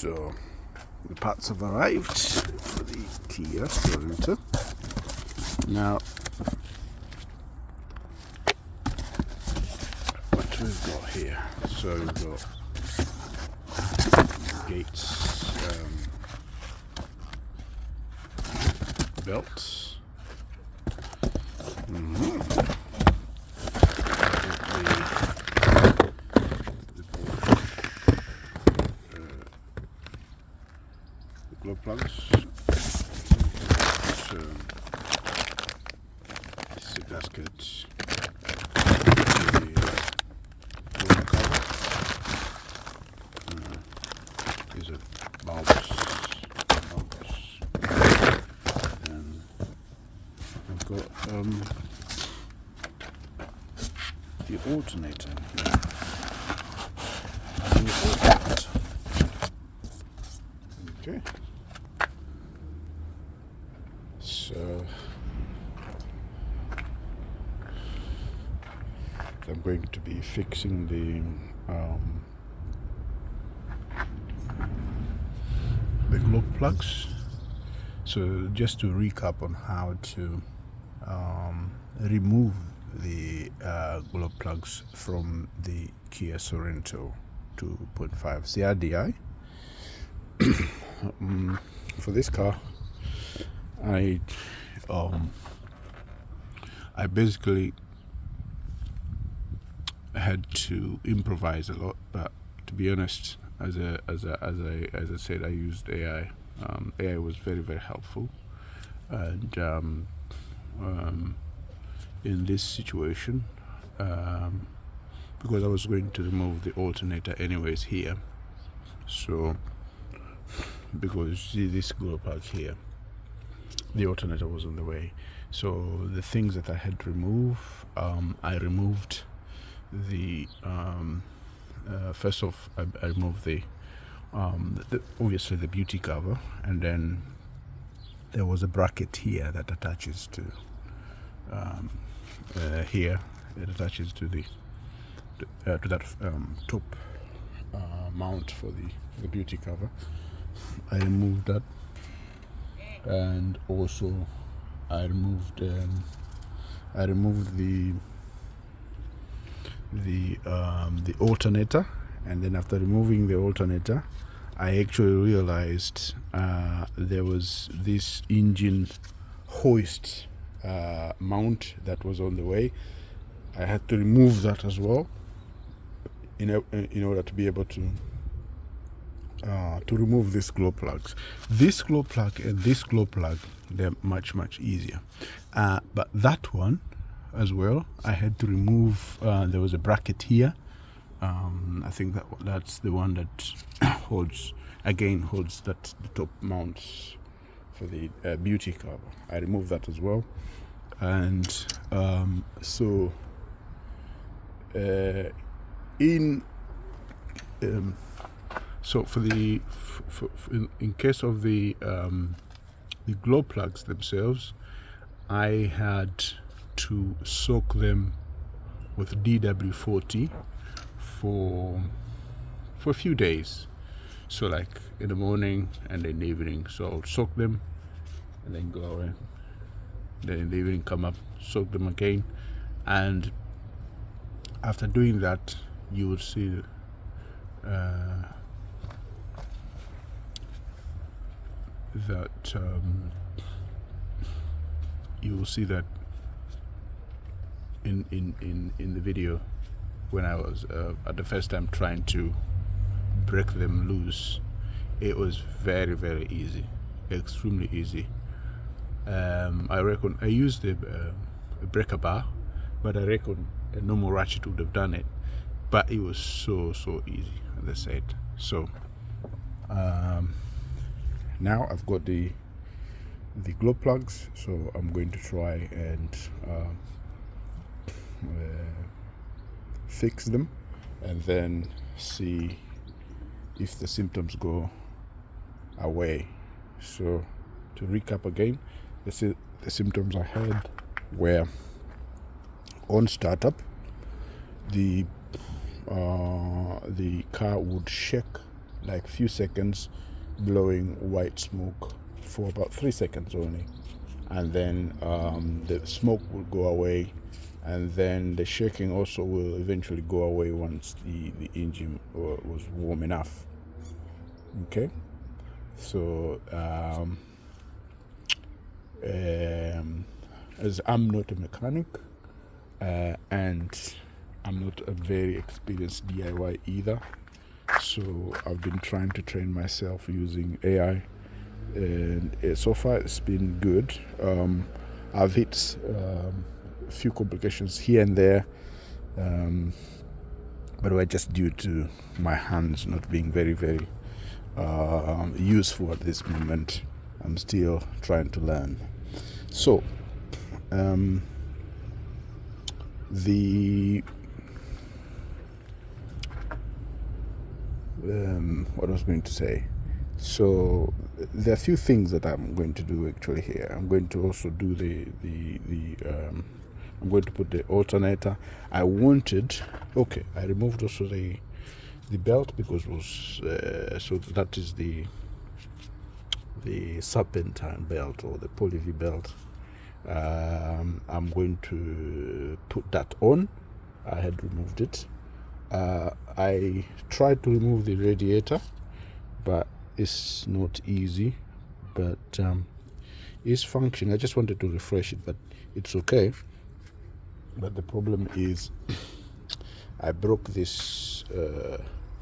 So the parts have arrived for the Kia Sorento. Now, what we've got here, so we've got gates, belts, the glove plugs, seat gaskets, the water cover, these are bulbs, and I've got the alternator. Okay. So I'm going to be fixing the globe plugs. So just to recap on how to remove the globe plugs from the Kia Sorento 2.5 CRDi. For this car, I basically had to improvise a lot, but to be honest, as I said, I used AI. AI was very, very helpful, and in this situation, because I was going to remove the alternator anyways here, so because see this globe plug here, the alternator was on the way, so the things that I had to remove, I removed the first off, I removed the obviously the beauty cover, and then there was a bracket here that attaches to here. It attaches to the to that top mount for the beauty cover. I removed that, and also I removed the alternator. And then after removing the alternator, I actually realized there was this engine hoist mount that was on the way. I had to remove that as well in order to be able to remove these globe plugs. This globe plug and this globe plug, they're much easier. But that one as well, I had to remove. There was a bracket here. I think that's the one that holds that the top mounts for the beauty cover. I removed that as well, and so in case of the globe plugs themselves, I had to soak them with DW40 for a few days. So like in the morning and in the evening. So I'll soak them and then go away. Then in the evening come up, soak them again, and after doing that, you will see that you will see that in the video when I was at the first time trying to break them loose. It was very easy, extremely easy. I reckon I used a breaker bar, but I reckon a normal ratchet would have done it, but it was so easy, as I said. So now I've got the globe plugs, so I'm going to try and fix them and then see if the symptoms go away. So to recap again, the symptoms I had were on startup, the car would shake like few seconds, blowing white smoke for about 3 seconds only, and then the smoke will go away, and then the shaking also will eventually go away once the engine was warm enough. Okay, so as I'm not a mechanic, and I'm not a very experienced DIY either, so I've been trying to train myself using AI, and so far it's been good. I've hit a few complications here and there, but we're just due to my hands not being very useful at this moment. I'm still trying to learn. So what I was going to say. So there are a few things that I'm going to do actually here. I'm going to also do I'm going to put the alternator. I removed also the belt because it was so that is the serpentine belt or the poly V belt. I'm going to put that on. I had removed it. I tried to remove the radiator, but it's not easy. But it's functioning. I just wanted to refresh it, but it's okay. But the problem is I broke this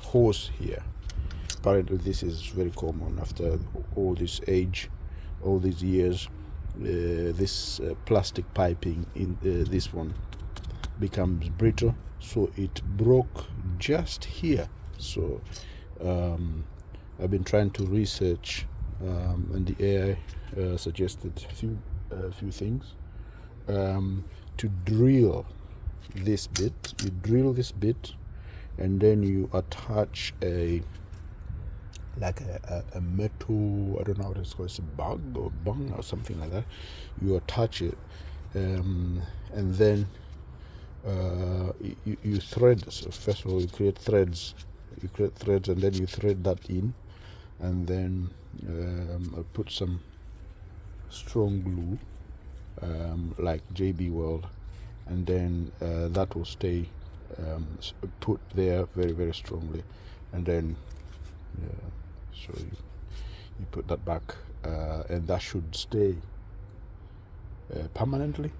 hose here. Apparently this is very common after all this age, all these years. This plastic piping in this one becomes brittle, so it broke just here. So I've been trying to research, and the AI suggested a few things. To drill this bit, you drill this bit, and then you attach a metal, I don't know what it's called, it's a bung or something like that. You attach it, and then you thread. So first of all, you create threads, and then you thread that in, and then I put some strong glue, like JB Weld, and then that will stay put there very strongly, and then so you put that back, and that should stay permanently.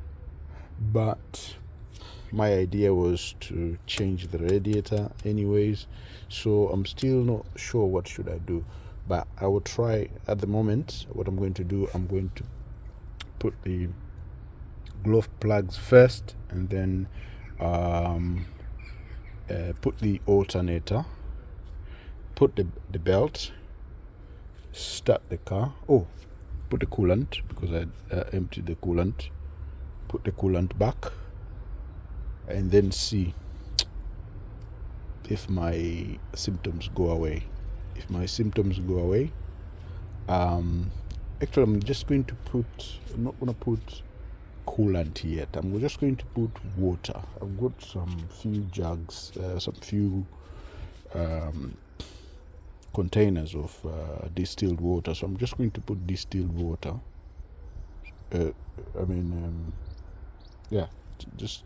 But my idea was to change the radiator anyways, so I'm still not sure what should I do, but I will try. At the moment, what I'm going to do, I'm going to put the glove plugs first, and then put the alternator, put the belt, start the car. Put the coolant, because I emptied the coolant. Put the coolant back, and then see if my symptoms go away. If my symptoms go away, actually I'm just going to I'm not going to put coolant yet. I'm just going to put water. I've got some few jugs, some few containers of distilled water, so I'm just going to put distilled water. Just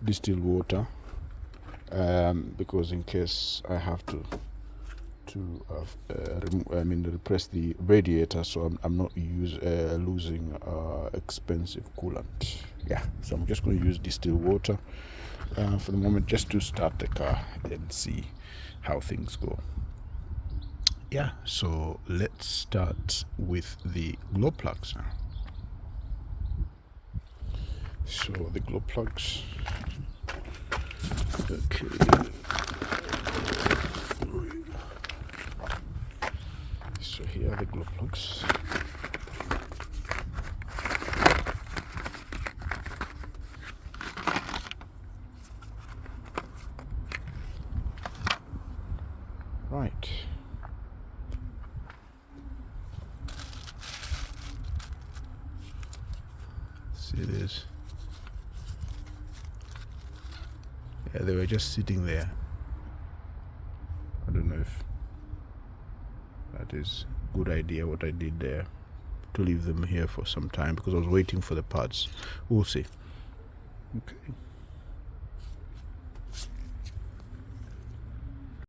distilled water, because in case I have to repress the radiator, so I'm not losing expensive coolant. So I'm just going to use distilled water for the moment, just to start the car and see how things go. So let's start with the glow plugs now. So the glow plugs, okay. So here are the glow plugs. Right. See this? They were just sitting there. I don't know if that is good idea what I did there, to leave them here for some time because I was waiting for the parts. We'll see. Okay.